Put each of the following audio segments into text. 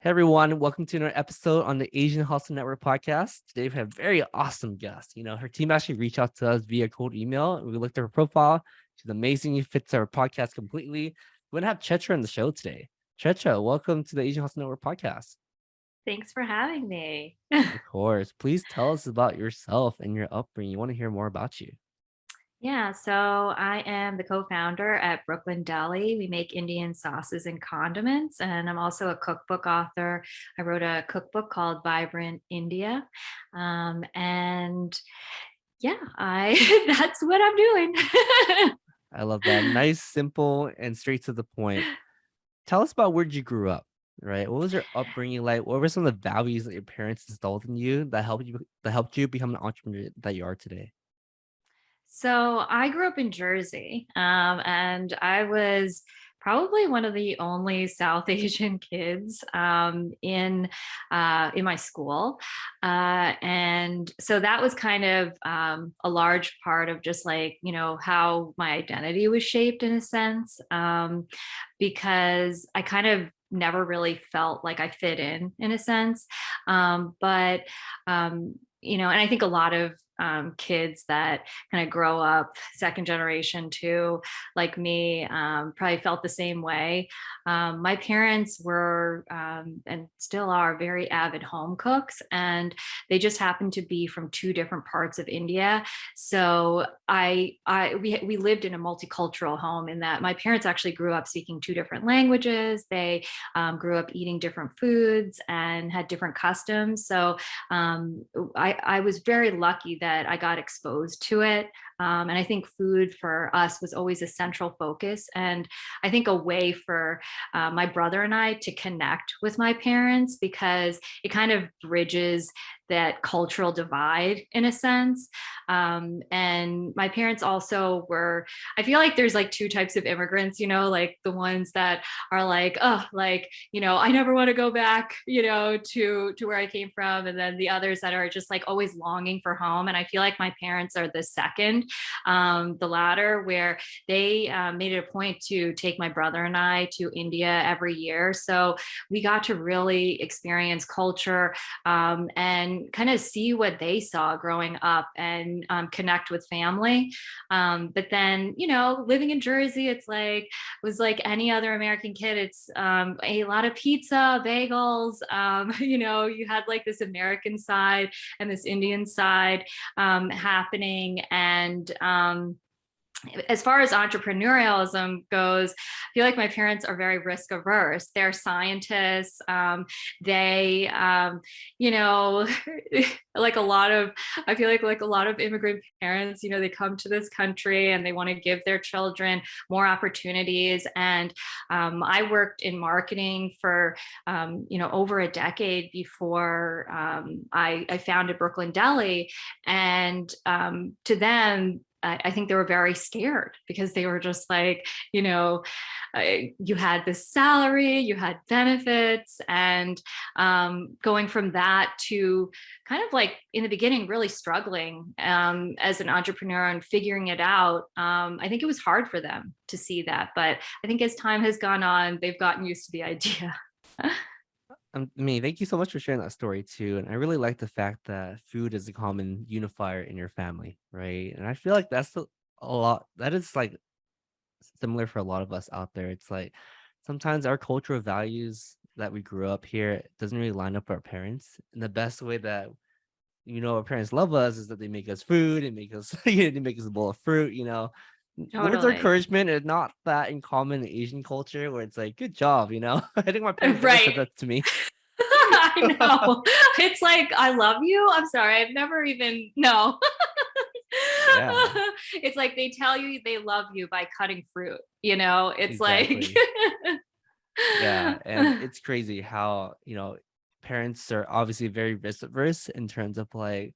Hey everyone, welcome to another episode on the Asian Hustle Network podcast. Today we have a very awesome guest. Her team actually reached out to us via cold email. We looked at her profile. She's amazing. She fits our podcast completely. We're gonna have Chitra on the show today. Chitra, welcome to the Asian Hustle Network podcast. Thanks for having me. Of course. Please tell us about yourself and your upbringing. You want to hear more about you. Yeah, so I am the co-founder at Brooklyn Deli. We make Indian sauces and condiments, and I'm also a cookbook author. I wrote a cookbook called Vibrant India. And yeah, I that's what I'm doing. I love that. Nice, simple, and straight to the point. Tell us about where you grew up, right? What was your upbringing like? What were some of the values that your parents installed in you that helped you become an entrepreneur that you are today? So I grew up in Jersey, and I was probably one of the only South Asian kids in my school, and so that was kind of a large part of just like how my identity was shaped in a sense, because I kind of never really felt like I fit in a sense, but and I think a lot of kids that kind of grow up second generation too, like me, probably felt the same way. My parents were and still are very avid home cooks, and they just happened to be from two different parts of India. So we lived in a multicultural home in that my parents actually grew up speaking two different languages. They grew up eating different foods and had different customs. So I was very lucky that I got exposed to it. And I think food for us was always a central focus. And I think a way for my brother and I to connect with my parents, because it kind of bridges that cultural divide in a sense. And my parents also were, I feel like there's like two types of immigrants, like the ones that are like, oh, like, I never want to go back, to where I came from. And then the others that are just like always longing for home. And I feel like my parents are the second, the latter, where they made it a point to take my brother and I to India every year. So we got to really experience culture, and kind of see what they saw growing up, and connect with family. But then, living in Jersey, was like any other American kid. It's a lot of pizza, bagels. You had like this American side and this Indian side happening. And as far as entrepreneurialism goes, I feel like my parents are very risk averse. They're scientists. They, like a lot of, I feel like a lot of immigrant parents, they come to this country and they want to give their children more opportunities. And I worked in marketing for, over a decade before I founded Brooklyn Deli. And to them, I think they were very scared because they were just like, you had this salary, you had benefits, and going from that to kind of like in the beginning, really struggling as an entrepreneur and figuring it out. I think it was hard for them to see that. But I think as time has gone on, they've gotten used to the idea. Thank you so much for sharing that story too. And I really like the fact that food is a common unifier in your family, right? And I feel like a lot that is like similar for a lot of us out there. It's like sometimes our cultural values that we grew up here doesn't really line up with our parents. And the best way that our parents love us is that they make us food and make us they make us a bowl of fruit. Words of Totally. encouragement are not that in common in Asian culture where it's like good job. I think my parents never said Right. that to me. I know. It's like, I love you. I'm sorry. I've never even, no. Yeah, It's like they tell you they love you by cutting fruit, it's like, exactly. Yeah, and it's crazy how, parents are obviously very risk averse in terms of like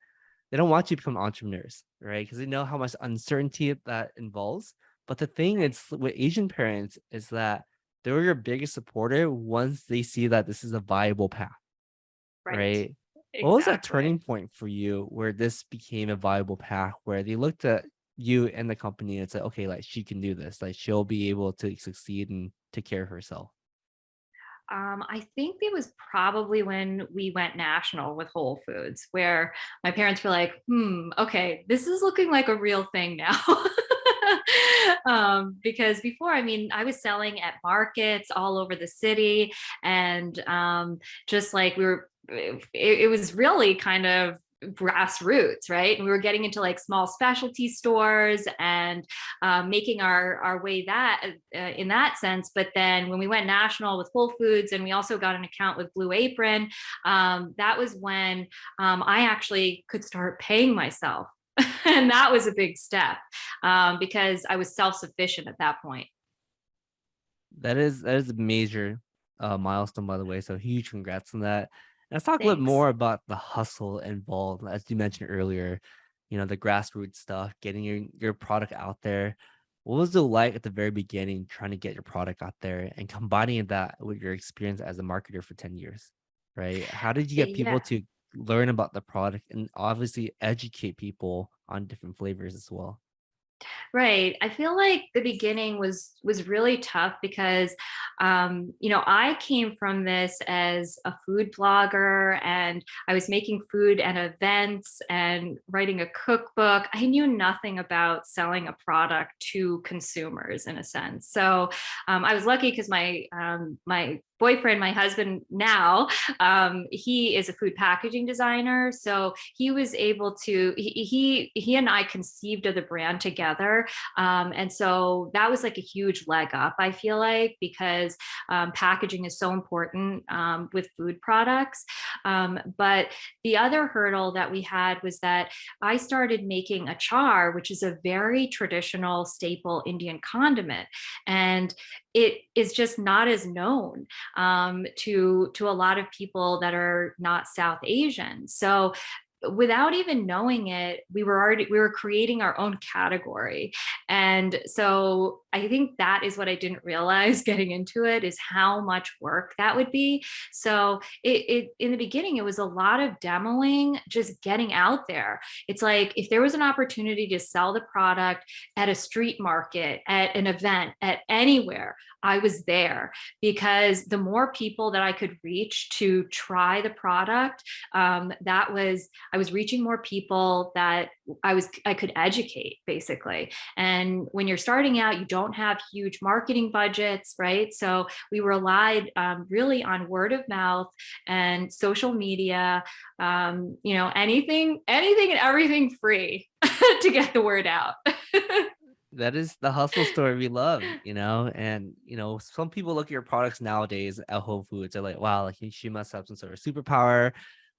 they don't want you to become entrepreneurs, right? Because they know how much uncertainty that involves. But the thing right, is with Asian parents is that they're your biggest supporter once they see that this is a viable path, right, right? What was that exactly. turning point for you where this became a viable path where they looked at you and the company and said, okay, like she can do this, like she'll be able to succeed and take care of herself? I think it was probably when we went national with Whole Foods, where my parents were like, okay, this is looking like a real thing now. Because before, I mean, I was selling at markets all over the city, and just like it was really kind of grassroots, right? And we were getting into like small specialty stores and making our way that in that sense. But then when we went national with Whole Foods, and we also got an account with Blue Apron, that was when I actually could start paying myself. And that was a big step, because I was self-sufficient at that point. That is a major milestone, by the way. So huge congrats on that. And let's talk a little bit Thanks. more about the hustle involved, as you mentioned earlier. The grassroots stuff, getting your product out there. What was it like at the very beginning, trying to get your product out there and combining that with your experience as a marketer for 10 years, right? How did you get people Yeah. to learn about the product and obviously educate people on different flavors as well? Right. I feel like the beginning was really tough because I came from this as a food blogger, and I was making food at events and writing a cookbook. I knew nothing about selling a product to consumers in a sense. So I was lucky because my boyfriend, my husband now, he is a food packaging designer. So he was able to, he and I conceived of the brand together. And so that was like a huge leg up, I feel like, because packaging is so important with food products. But the other hurdle that we had was that I started making achar, which is a very traditional staple Indian condiment. And it is just not as known to a lot of people that are not South Asian. So without even knowing it, we were creating our own category. And so I think that is what I didn't realize getting into it, is how much work that would be. So it in the beginning, it was a lot of demoing, just getting out there. It's like if there was an opportunity to sell the product at a street market, at an event, at anywhere, I was there, because the more people that I could reach to try the product, that was I was reaching more people that I could educate basically. And when you're starting out, you don't have huge marketing budgets, right? So we relied really on word of mouth and social media, anything and everything free to get the word out. That is the hustle story we love, and some people look at your products nowadays at Whole Foods. They're like, wow, like she must have some sort of superpower.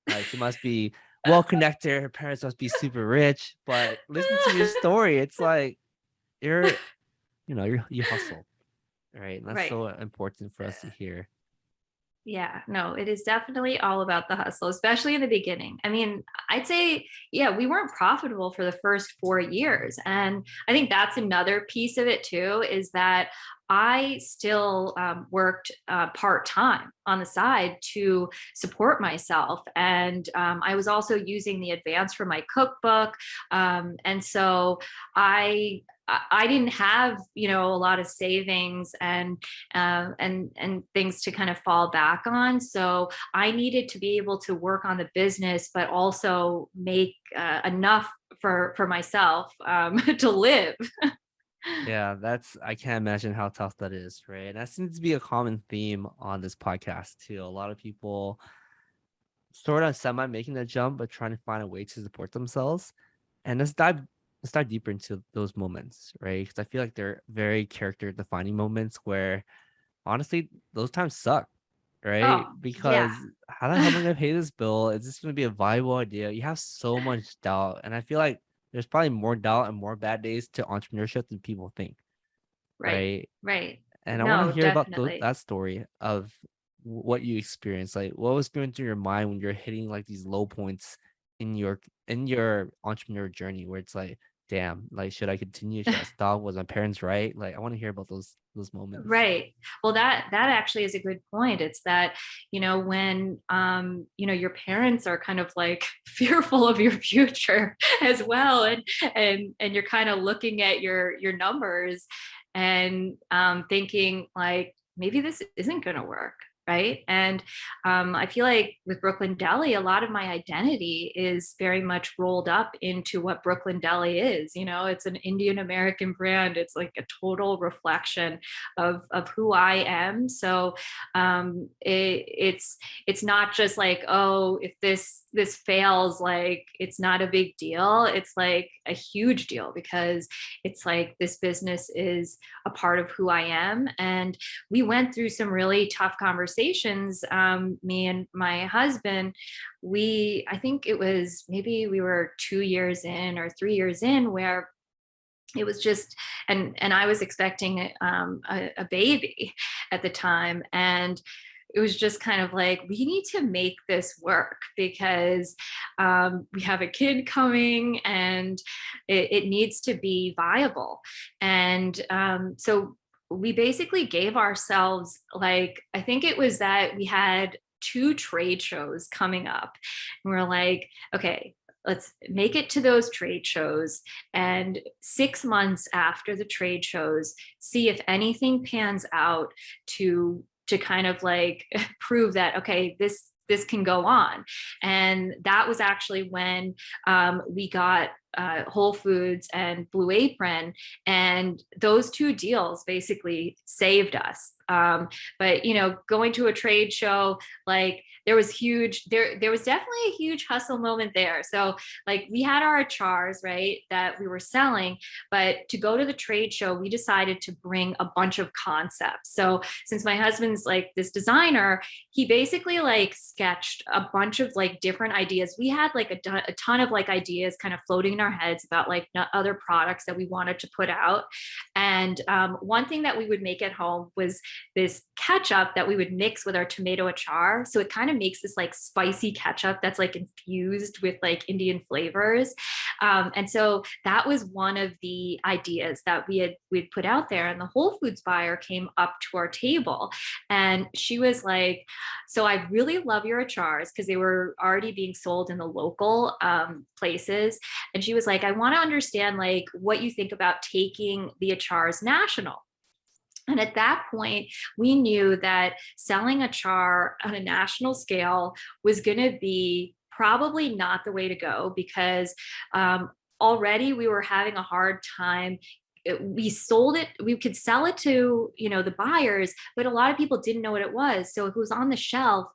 Like she must be well connected. Her parents must be super rich. But listen to your story. It's like you're, you hustle, right? And that's Right. so important for us to hear. Yeah, no, it is definitely all about the hustle, especially in the beginning. I mean, I'd say, yeah, we weren't profitable for the first 4 years. And I think that's another piece of it too, is that I still worked part time on the side to support myself. And I was also using the advance for my cookbook. And so I, I didn't have, a lot of savings and things to kind of fall back on. So I needed to be able to work on the business, but also make enough for myself to live. Yeah, I can't imagine how tough that is, right? And that seems to be a common theme on this podcast too. A lot of people sort of semi making the jump, but trying to find a way to support themselves. And let's dive deeper into those moments, right? Because I feel like they're very character defining moments where honestly those times suck, right? Oh, yeah. Because how the hell am I gonna pay this bill? Is this gonna be a viable idea? You have so much doubt, and I feel like there's probably more doubt and more bad days to entrepreneurship than people think, Right. right? Right. And I want to No, hear about definitely. that story of what you experienced. Like, what was going through your mind when you're hitting like these low points in your entrepreneur journey, where it's like, damn, like, should I continue? Should I stop? Was my parents right? Like, I want to hear about those moments. Right. Well, that actually is a good point. It's that, when your parents are kind of like fearful of your future as well, and you're kind of looking at your numbers and thinking like maybe this isn't going to work. right? And I feel like with Brooklyn Deli, a lot of my identity is very much rolled up into what Brooklyn Deli is. You know, it's an Indian American brand. It's like a total reflection of who I am. So it's not just like, oh, if this fails, like it's not a big deal. It's like a huge deal because it's like this business is a part of who I am. And we went through some really tough conversations. Me and my husband, I think it was maybe we were 2 years in or 3 years in where it was just, and I was expecting a baby at the time. And it was just kind of like, we need to make this work because we have a kid coming and it needs to be viable. And so we basically gave ourselves, like, I think it was that we had 2 trade shows coming up. And we're like, okay, let's make it to those trade shows. And 6 months after the trade shows, see if anything pans out to kind of like prove that, okay, this can go on. And that was actually when we got Whole Foods and Blue Apron, and those 2 deals basically saved us. But you know, going to a trade show, like there was definitely a huge hustle moment there. So like we had our chars, right, that we were selling, but to go to the trade show, we decided to bring a bunch of concepts. So since my husband's like this designer, he basically like sketched a bunch of like different ideas. We had like a ton of like ideas kind of floating in our heads about like other products that we wanted to put out. And one thing that we would make at home was this ketchup that we would mix with our tomato achar. So it kind of makes this like spicy ketchup that's like infused with like Indian flavors. And so that was one of the ideas that we'd put out there. And the Whole Foods buyer came up to our table and she was like, so I really love your achars, because they were already being sold in the local places. And she was like, I want to understand like what you think about taking the achars national. And at that point, we knew that selling achar on a national scale was going to be probably not the way to go, because already we were having a hard time. We sold it, we could sell it to, you know, the buyers, but a lot of people didn't know what it was. So if it was on the shelf,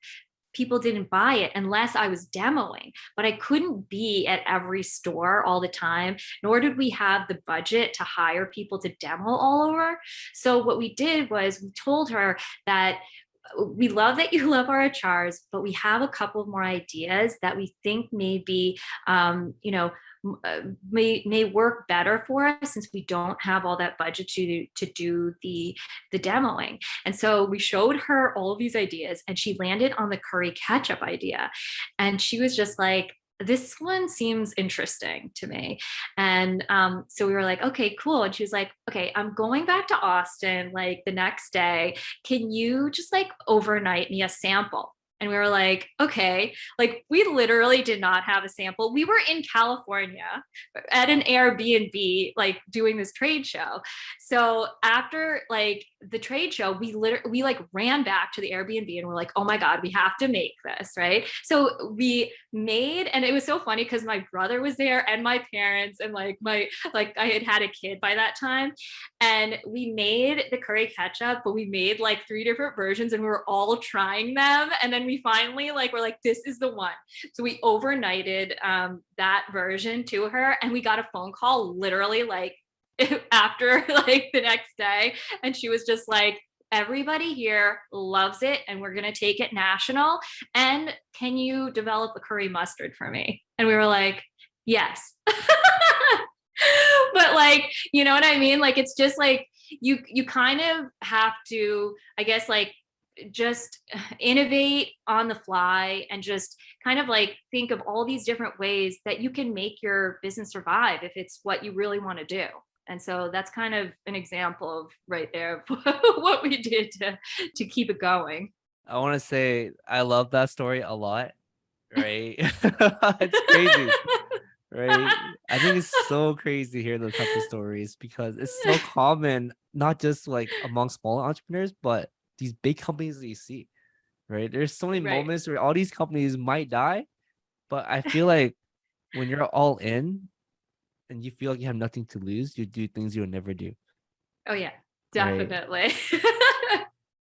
people didn't buy it unless I was demoing, but I couldn't be at every store all the time, nor did we have the budget to hire people to demo all over. So what we did was we told her that we love that you love our achars, but we have a couple more ideas that we think maybe, you know, may work better for us, since we don't have all that budget to do the demoing. And so we showed her all of these ideas and she landed on the curry ketchup idea. And she was just like, this one seems interesting to me. And so we were like, okay, cool. And she was like, okay, I'm going back to Austin like the next day. Can you just like overnight me a sample? And we were like, okay, like we literally did not have a sample. We were in California at an Airbnb, like doing this trade show. So after like the trade show, we like ran back to the Airbnb and we're like, oh my God, we have to make this, right? So we made, and it was so funny because my brother was there and my parents and like I had a kid by that time. And we made the curry ketchup, but we made like 3 different versions and we were all trying them. And then we finally like, we're like, this is the one. So we overnighted that version to her and we got a phone call literally like after like the next day. And she was just like, everybody here loves it and we're going to take it national. And can you develop a curry mustard for me? And we were like, yes. But like, you know what I mean? Like, it's just like, you kind of have to, I guess, like just innovate on the fly and just kind of like think of all these different ways that you can make your business survive if it's what you really want to do. And so that's kind of an example of right there of what we did to keep it going. I want to say I love that story a lot, right? It's crazy, right? I think it's so crazy to hear those type of stories because it's so common, not just like among small entrepreneurs, but these big companies that you see. right? There's so many Right. moments where all these companies might die, but I feel like when you're all in and you feel like you have nothing to lose, you do things you would never do, Oh yeah, right? definitely.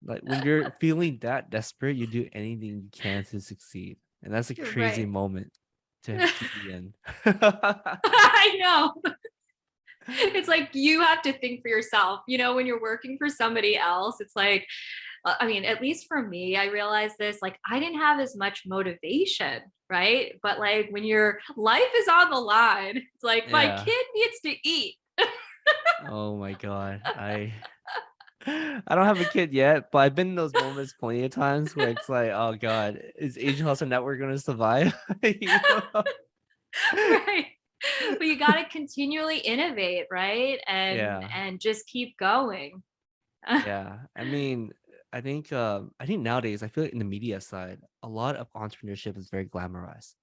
Like when you're feeling that desperate, you do anything you can to succeed. And that's a crazy Right. moment to be in. I know. It's like you have to think for yourself. When you're working for somebody else, it's like, I mean, at least for me, I realized this, like, I didn't have as much motivation, right? But like when your life is on the line, it's like, my Yeah. kid needs to eat. Oh my God. I don't have a kid yet, but I've been in those moments plenty of times where it's like, oh God, is Asian Hustle Network gonna survive? You know? Right. But you got to continually innovate, right? And Yeah. and just keep going. Yeah. I think nowadays I feel like in the media side, a lot of entrepreneurship is very glamorized.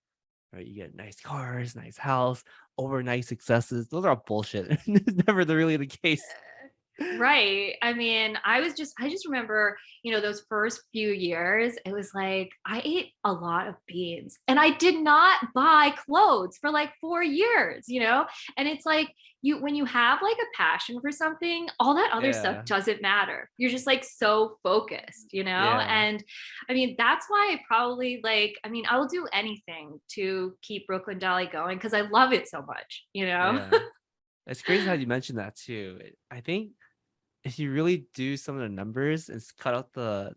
Right? You get nice cars, nice house, overnight successes. Those are all bullshit. It's never really the case. Right. I mean, I just remember, those first few years, it was like I ate a lot of beans and I did not buy clothes for like 4 years. And it's like when you have like a passion for something, all that other stuff Yeah. doesn't matter. You're just like so focused. Yeah. And I mean, that's why I probably like, I mean, I will do anything to keep Brooklyn Deli going because I love it so much. Yeah. It's crazy how you mentioned that too. I think if you really do some of the numbers and cut out the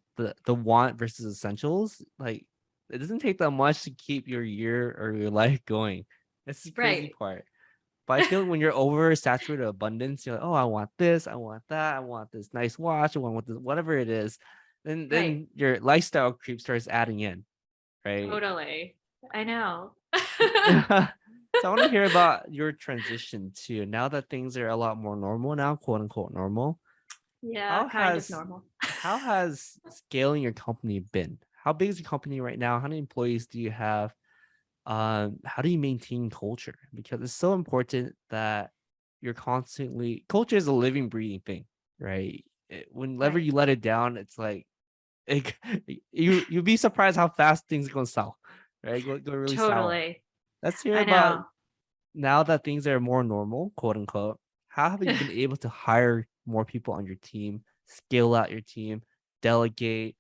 want versus essentials, like it doesn't take that much to keep your year or your life going. That's the crazy Right. part. But I feel like when you're oversaturated abundance, you're like, oh, I want this, I want that, I want this nice watch, I want this, whatever it is. Then Right. then your lifestyle creep starts adding in, right? Totally. I know. So I want to hear about your transition to now that things are a lot more normal now, quote unquote normal. Yeah, How kind of has normal. how has scaling your company been? How big is your company right now? How many employees do you have? How do you maintain culture? Because it's so important that you're constantly culture is a living, breathing thing, right? Whenever Right. you let it down, it's like it, you'd be surprised how fast things go south, right? Go really sour. Totally. Let's hear I about know. now that things are more normal, quote unquote. How have you been able to hire more people on your team, scale out your team, delegate,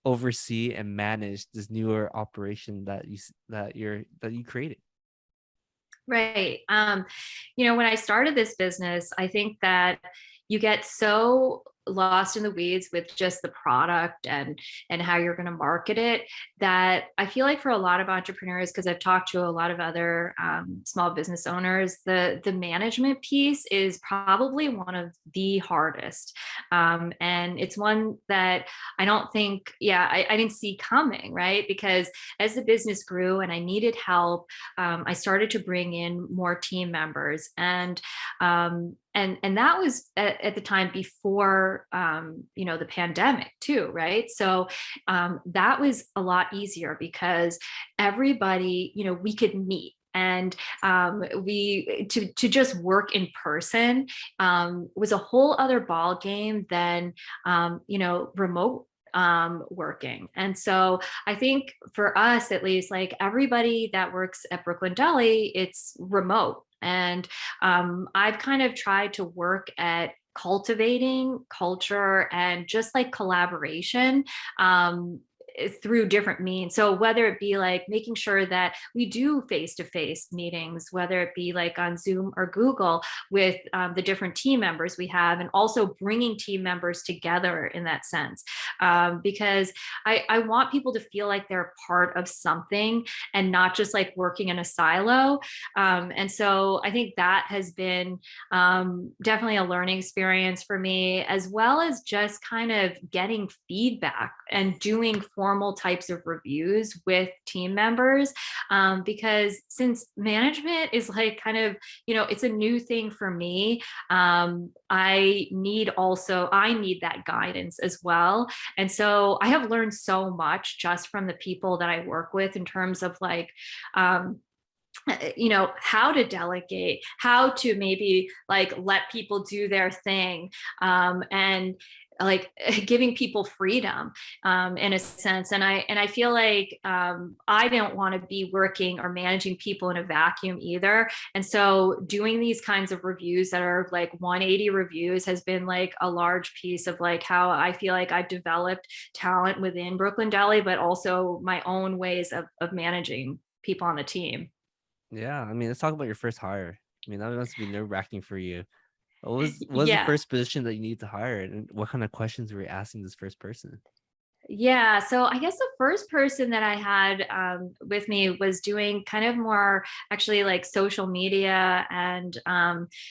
oversee, and manage this newer operation that you created? Right. When I started this business, I think that you get so lost in the weeds with just the product and how you're going to market it that I feel like for a lot of entrepreneurs, because I've talked to a lot of other small business owners, the management piece is probably one of the hardest, and it's one that I don't think, yeah, I didn't see coming, right? Because as the business grew and I needed help, I started to bring in more team members, and that was at the time before the pandemic too, right? So that was a lot easier because everybody, we could meet. And we to just work in person was a whole other ball game than remote working. And so I think for us, at least, like everybody that works at Brooklyn Deli, it's remote. And I've kind of tried to work at cultivating culture and just like collaboration through different means. So whether it be like making sure that we do face-to-face meetings, whether it be like on Zoom or Google with the different team members we have, and also bringing team members together in that sense, because I want people to feel like they're part of something and not just like working in a silo. And so I think that has been definitely a learning experience for me, as well as just kind of getting feedback and doing formal types of reviews with team members. Because since management is like kind of, it's a new thing for me, I need that guidance as well. And so I have learned so much just from the people that I work with in terms of like, how to delegate, how to maybe like let people do their thing, and like giving people freedom in a sense. And I feel like I don't want to be working or managing people in a vacuum either. And so doing these kinds of reviews that are like 180 reviews has been like a large piece of like how I feel like I've developed talent within Brooklyn Deli, but also my own ways of managing people on the team. Yeah, I mean, let's talk about your first hire. I mean, that must be nerve-wracking for you. What was the Yeah. first position that you need to hire, and what kind of questions were you asking this first person? Yeah, so I guess the first person that I had with me was doing kind of more actually like social media, and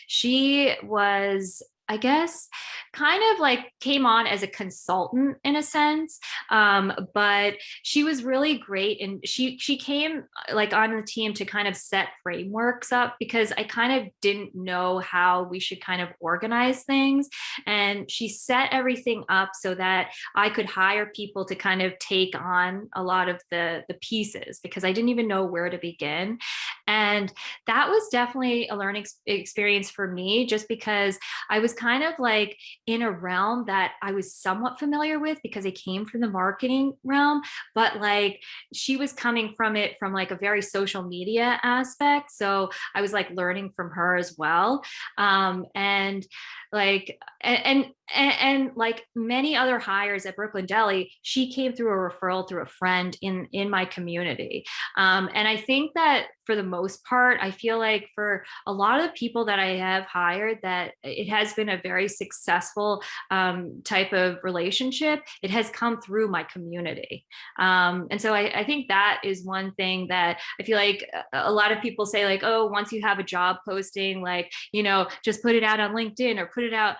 she was, I guess, kind of like came on as a consultant in a sense, but she was really great, and she came like on the team to kind of set frameworks up because I kind of didn't know how we should kind of organize things, and she set everything up so that I could hire people to kind of take on a lot of the pieces because I didn't even know where to begin. And that was definitely a learning experience for me just because I was kind of like in a realm that I was somewhat familiar with because I came from the marketing realm, but like she was coming from it from like a very social media aspect. So I was like learning from her as well. And like and like many other hires at Brooklyn Deli, she came through a referral through a friend in my community. And I think that for the most part, I feel like for a lot of the people that I have hired, that it has been a very successful type of relationship. It has come through my community. And so I think that is one thing that I feel like a lot of people say, like, oh, once you have a job posting, like, just put it out on LinkedIn or put it out.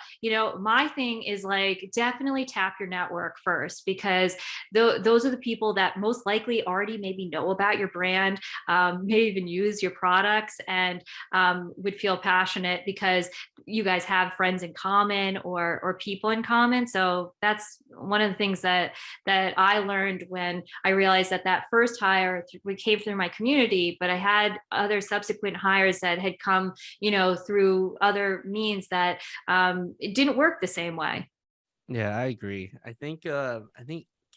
My thing is like definitely tap your network first because those are the people that most likely already maybe know about your brand, may even use your products, and would feel passionate because you guys have friends in common or people in common. So that's one of the things that I learned when I realized that first hire we came through my community, but I had other subsequent hires that had come, through other means that it didn't work the same way. Yeah, I agree. I think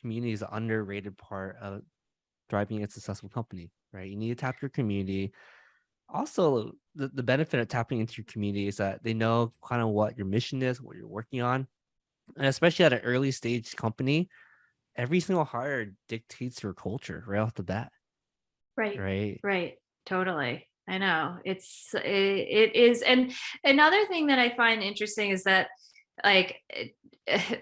community is an underrated part of driving a successful company, right? You need to tap your community. Also, the benefit of tapping into your community is that they know kind of what your mission is, what you're working on. And especially at an early stage company, every single hire dictates your culture right off the bat, Right, right? right, totally. I know it is. And another thing that I find interesting is that like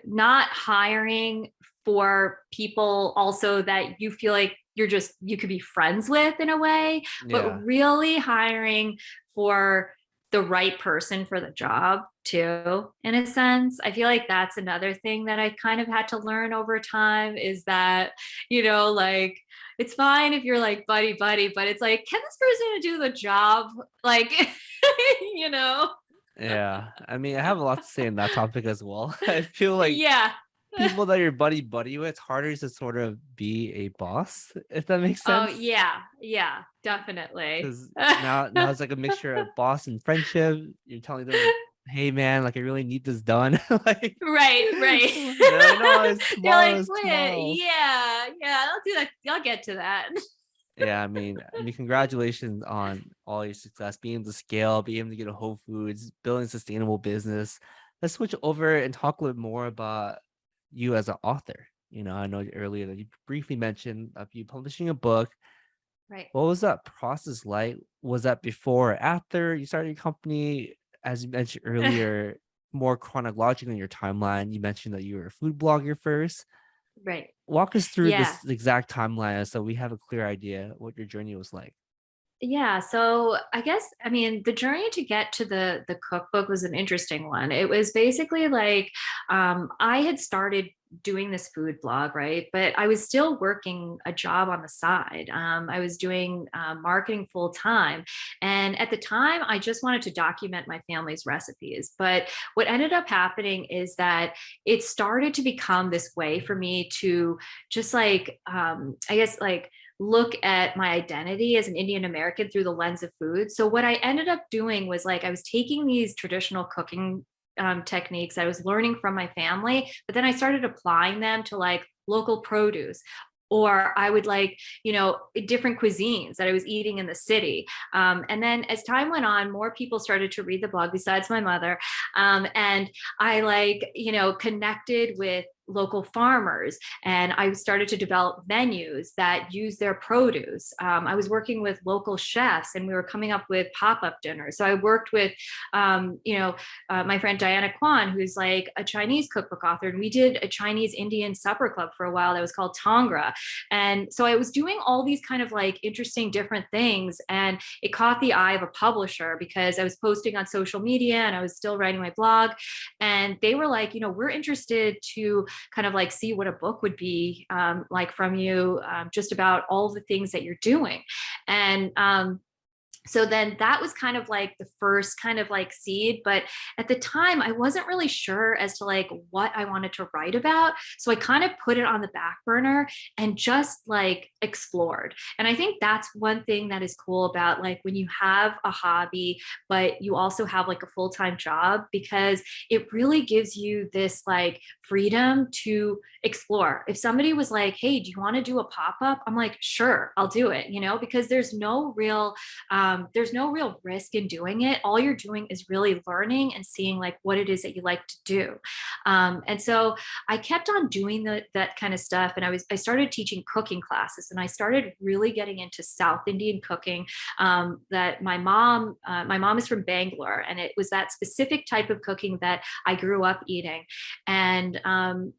not hiring for people also that you feel like you could be friends with in a way, but Yeah. really hiring for the right person for the job too, in a sense. I feel like that's another thing that I kind of had to learn over time is that, like it's fine if you're like buddy buddy, but it's like, can this person do the job? Like, you know? Yeah. I mean, I have a lot to say on that topic as well. I feel like Yeah. people that you're buddy buddy with, it's harder to sort of be a boss, if that makes Oh sense. yeah, yeah, definitely. Because now it's like a mixture of boss and friendship. You're telling them, "Hey, man, like I really need this done." Like Right, right. they're like, "No, it's You're tomorrow. like, It's wait, tomorrow." yeah, yeah, I'll do that. I'll get to that. Yeah, I mean, congratulations on all your success, being able to scale, being able to get a Whole Foods, building sustainable business. Let's switch over and talk a little more about you as an author. I know earlier that you briefly mentioned of you publishing a book. Right. What was that process like? Was that before or after you started your company? As you mentioned earlier, more chronologically in your timeline, you mentioned that you were a food blogger first. Right. Walk us through Yeah. this exact timeline so we have a clear idea what your journey was like. Yeah, so I guess I mean the journey to get to the cookbook was an interesting one. It was basically like I had started doing this food blog, right? But I was still working a job on the side. I was doing marketing full time, and at the time, I just wanted to document my family's recipes. But what ended up happening is that it started to become this way for me to just like I guess like look at my identity as an Indian American through the lens of food. So what I ended up doing was like I was taking these traditional cooking techniques I was learning from my family, but then I started applying them to like local produce. Or I would like, different cuisines that I was eating in the city. And then as time went on, more people started to read the blog besides my mother. And I like, connected with local farmers, and I started to develop menus that use their produce. I was working with local chefs, and we were coming up with pop-up dinners. So I worked with my friend Diana Kwan, who's like a Chinese cookbook author, and we did a Chinese Indian supper club for a while that was called Tangra. And so I was doing all these kind of like interesting different things, and it caught the eye of a publisher because I was posting on social media and I was still writing my blog, and they were like, we're interested to kind of like see what a book would be like from you, just about all the things that you're doing. And so then that was kind of like the first kind of like seed, but at the time I wasn't really sure as to like what I wanted to write about. So I kind of put it on the back burner and just like explored. And I think that's one thing that is cool about like when you have a hobby but you also have like a full-time job, because it really gives you this like freedom to explore. If somebody was like, hey, do you want to do a pop-up, I'm like, sure, I'll do it, because there's no real risk in doing it. All you're doing is really learning and seeing like what it is that you like to do. And so I kept on doing that kind of stuff. And I started teaching cooking classes, and I started really getting into South Indian cooking. That my mom is from Bangalore, and it was that specific type of cooking that I grew up eating. And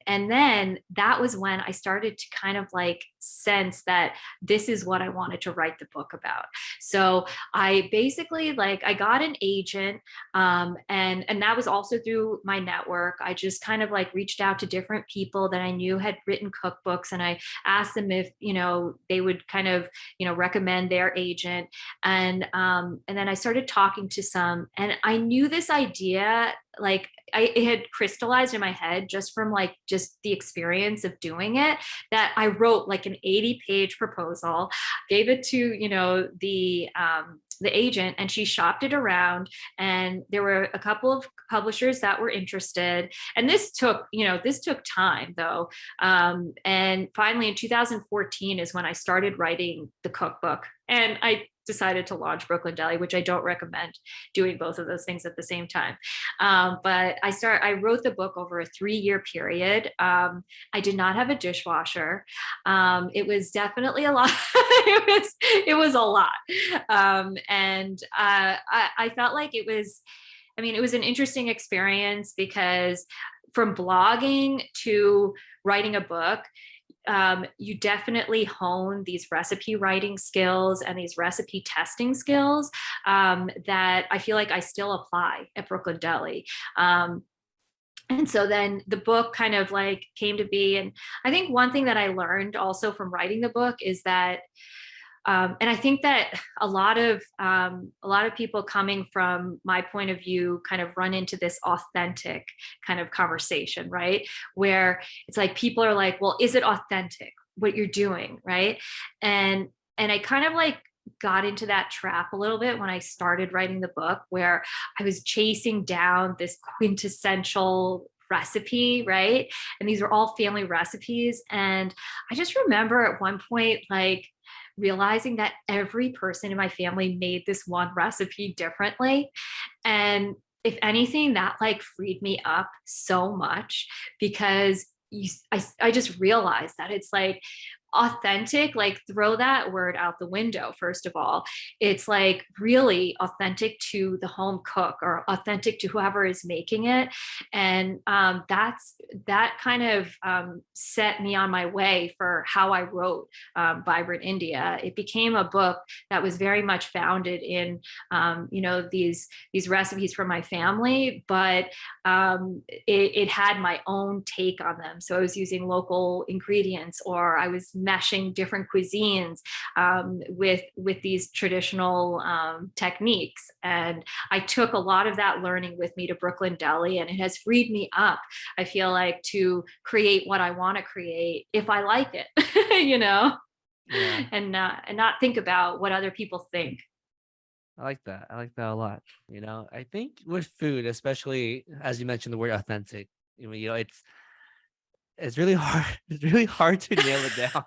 then that was when I started to kind of like sense that this is what I wanted to write the book about. So I basically like I got an agent, and that was also through my network. I just kind of like reached out to different people that I knew had written cookbooks, and I asked them if they would kind of recommend their agent, and then I started talking to some, and I knew this idea like it had crystallized in my head just from like just the experience of doing it, that I wrote like an 80-page proposal, gave it to the agent, and she shopped it around, and there were a couple of publishers that were interested, and this took time though, and finally in 2014 is when I started writing the cookbook, and I decided to launch Brooklyn Deli, which I don't recommend doing both of those things at the same time. But I wrote the book over a 3-year period. I did not have a dishwasher. It was definitely a lot. it was a lot. And I felt like it was an interesting experience, because from blogging to writing a book, you definitely hone these recipe writing skills and these recipe testing skills that I feel like I still apply at Brooklyn Deli. And so then the book kind of like came to be. And I think one thing that I learned also from writing the book is that and I think that a lot of people coming from my point of view kind of run into this authentic kind of conversation, right? Where it's like people are like, well, is it authentic what you're doing, right? And I kind of like got into that trap a little bit when I started writing the book, where I was chasing down this quintessential recipe, right? And these were all family recipes. And I just remember at one point, like, realizing that every person in my family made this one recipe differently. And if anything, that like freed me up so much, because I just realized that it's like authentic, like throw that word out the window. First of all, it's like really authentic to the home cook or authentic to whoever is making it. And that kind of set me on my way for how I wrote Vibrant India. It became a book that was very much founded in these recipes from my family, but it had my own take on them. So I was using local ingredients, or I was meshing different cuisines with these traditional techniques. And I took a lot of that learning with me to Brooklyn Deli, and it has freed me up, I feel like, to create what I want to create if I like it, Yeah. and not think about what other people think. I like that. I like that a lot. I think with food, especially as you mentioned the word authentic, it's really hard. It's really hard to nail it down.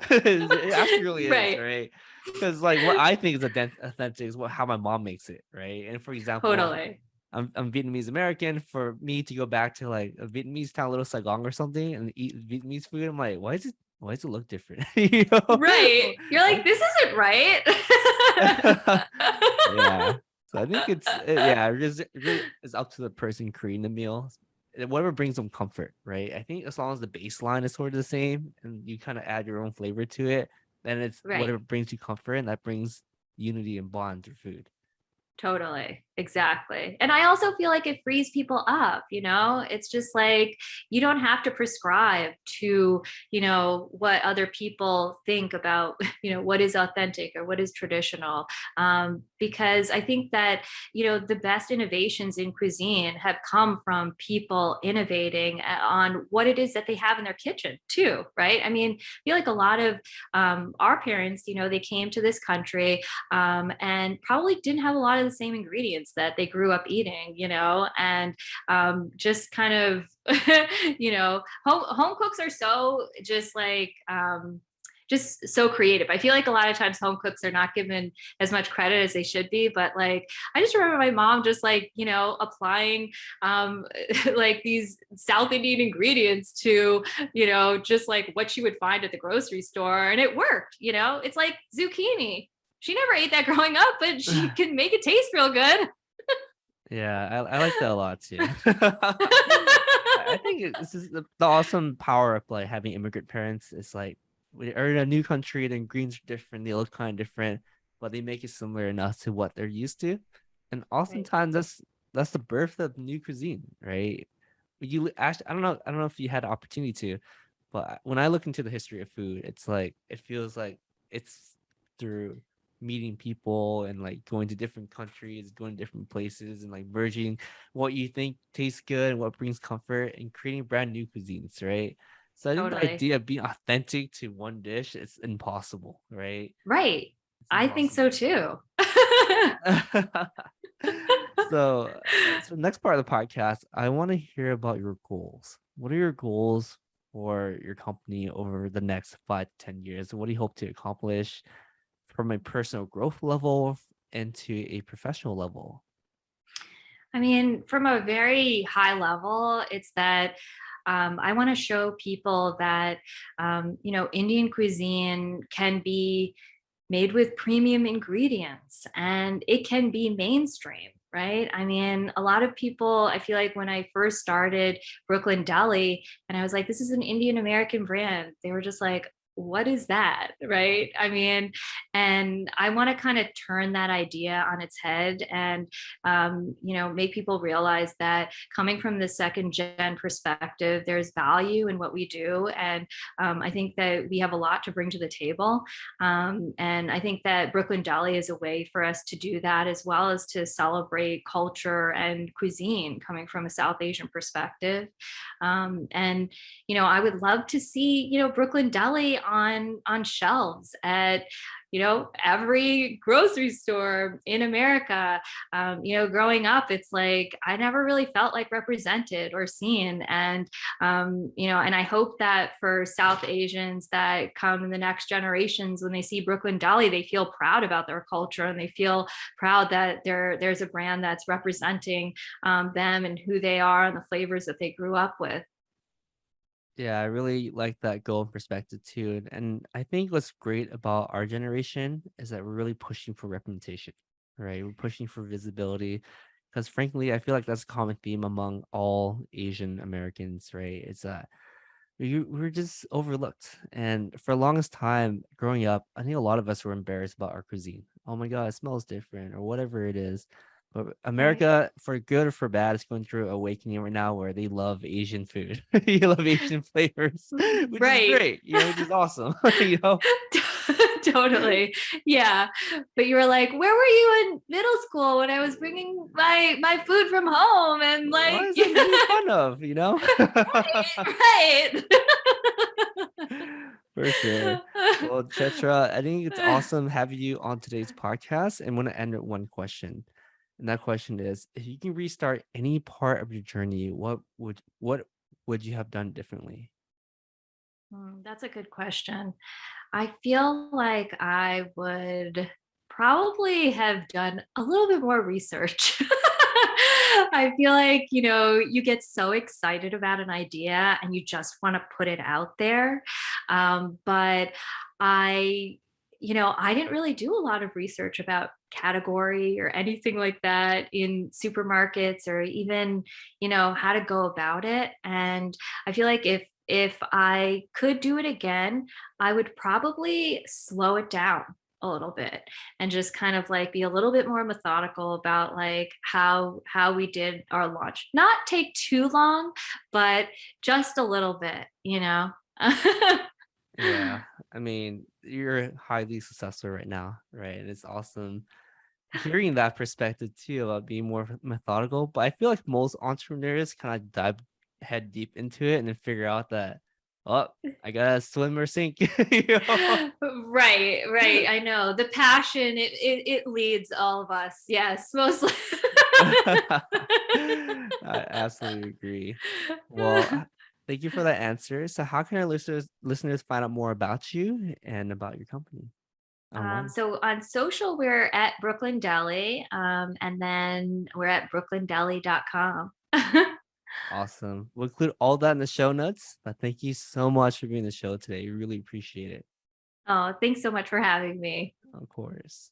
It actually really is, Right. right? Because like what I think is authentic is how my mom makes it, right? And for example, Totally. I'm Vietnamese American. For me to go back to like a Vietnamese town, little Saigon or something, and eat Vietnamese food, I'm like, why does it look different? Right. You're like, Why? this isn't right. Yeah. So I think yeah, it really is up to the person creating the meal. Whatever brings them comfort, right? I think as long as the baseline is sort of the same and you kind of add your own flavor to it, then it's Right. whatever brings you comfort and that brings unity and bond through food. Totally. Exactly. And I also feel like it frees people up, It's just like you don't have to prescribe to, what other people think about, what is authentic or what is traditional. Because I think that, the best innovations in cuisine have come from people innovating on what it is that they have in their kitchen, too, right? I mean, I feel like a lot of our parents, they came to this country and probably didn't have a lot of the same ingredients that they grew up eating, and just kind of, home cooks are so just so creative. I feel like a lot of times home cooks are not given as much credit as they should be, but like I just remember my mom just like, applying like these South Indian ingredients to, just like what she would find at the grocery store, and it worked. It's like zucchini. She never ate that growing up, but she can make it taste real good. Yeah, I like that a lot too. I think this is the awesome power of like having immigrant parents. It's like we are in a new country, then greens are different, they look kind of different, but they make it similar enough to what they're used to. And Right. oftentimes that's the birth of new cuisine, right? You actually, I don't know if you had the opportunity to, but when I look into the history of food, it's like it feels like it's through meeting people and like going to different countries, going to different places, and like merging what you think tastes good and what brings comfort and creating brand new cuisines, right? So I think the Totally. idea of being authentic to one dish is impossible, right? Right. It's I think so impossible. too. So next part of the podcast, I want to hear about your goals. What are your goals for your company over the next 5 to 10 years? What do you hope to accomplish from a personal growth level and to a professional level? I mean, from a very high level, it's that I want to show people that, Indian cuisine can be made with premium ingredients and it can be mainstream. Right. I mean, a lot of people, I feel like when I first started Brooklyn Deli and I was like, this is an Indian American brand, they were just like, what is that? Right. I mean, and I want to kind of turn that idea on its head and, make people realize that coming from the second gen perspective, there's value in what we do. And I think that we have a lot to bring to the table. And I think that Brooklyn Deli is a way for us to do that, as well as to celebrate culture and cuisine coming from a South Asian perspective. And I would love to see Brooklyn Deli on shelves at every grocery store in America. Growing up, it's like I never really felt like represented or seen. And, and I hope that for South Asians that come in the next generations, when they see Brooklyn Deli, they feel proud about their culture and they feel proud that there's a brand that's representing them and who they are and the flavors that they grew up with. Yeah, I really like that goal and perspective too. And I think what's great about our generation is that we're really pushing for representation, right? We're pushing for visibility because frankly, I feel like that's a common theme among all Asian Americans, right? It's that we're just overlooked. And for the longest time growing up, I think a lot of us were embarrassed about our cuisine. Oh my God, it smells different or whatever it is. But Right. America, for good or for bad, is going through awakening right now where they love Asian food. You love Asian flavors, which is Right. great, which is awesome. you know, Totally. Yeah. But you were like, where were you in middle school when I was bringing my food from home and Why like is that made fun of? right. For sure. Well, Chetra, I think it's awesome having you on today's podcast. And want to end with one question. And that question is, if you can restart any part of your journey, what would you have done differently? That's a good question. I feel like I would probably have done a little bit more research. I feel like, you get so excited about an idea and you just want to put it out there. But I, I didn't really do a lot of research about category or anything like that in supermarkets or even, how to go about it. And I feel like if I could do it again, I would probably slow it down a little bit and just kind of like be a little bit more methodical about like how we did our launch. Not take too long, but just a little bit. Yeah. I mean, you're highly successful right now, right? And it's awesome hearing that perspective too about being more methodical. But I feel like most entrepreneurs kind of dive head deep into it and then figure out that, oh, I gotta swim or sink. you know? Right, right. I know. The passion, it leads all of us. Yes, mostly. I absolutely agree. Well, thank you for that answer. So, how can our listeners find out more about you and about your company online? So on social, we're at Brooklyn Deli, and then we're at brooklyndeli.com. Awesome. We'll include all that in the show notes. But thank you so much for being on the show today. We really appreciate it. Oh, thanks so much for having me. Of course.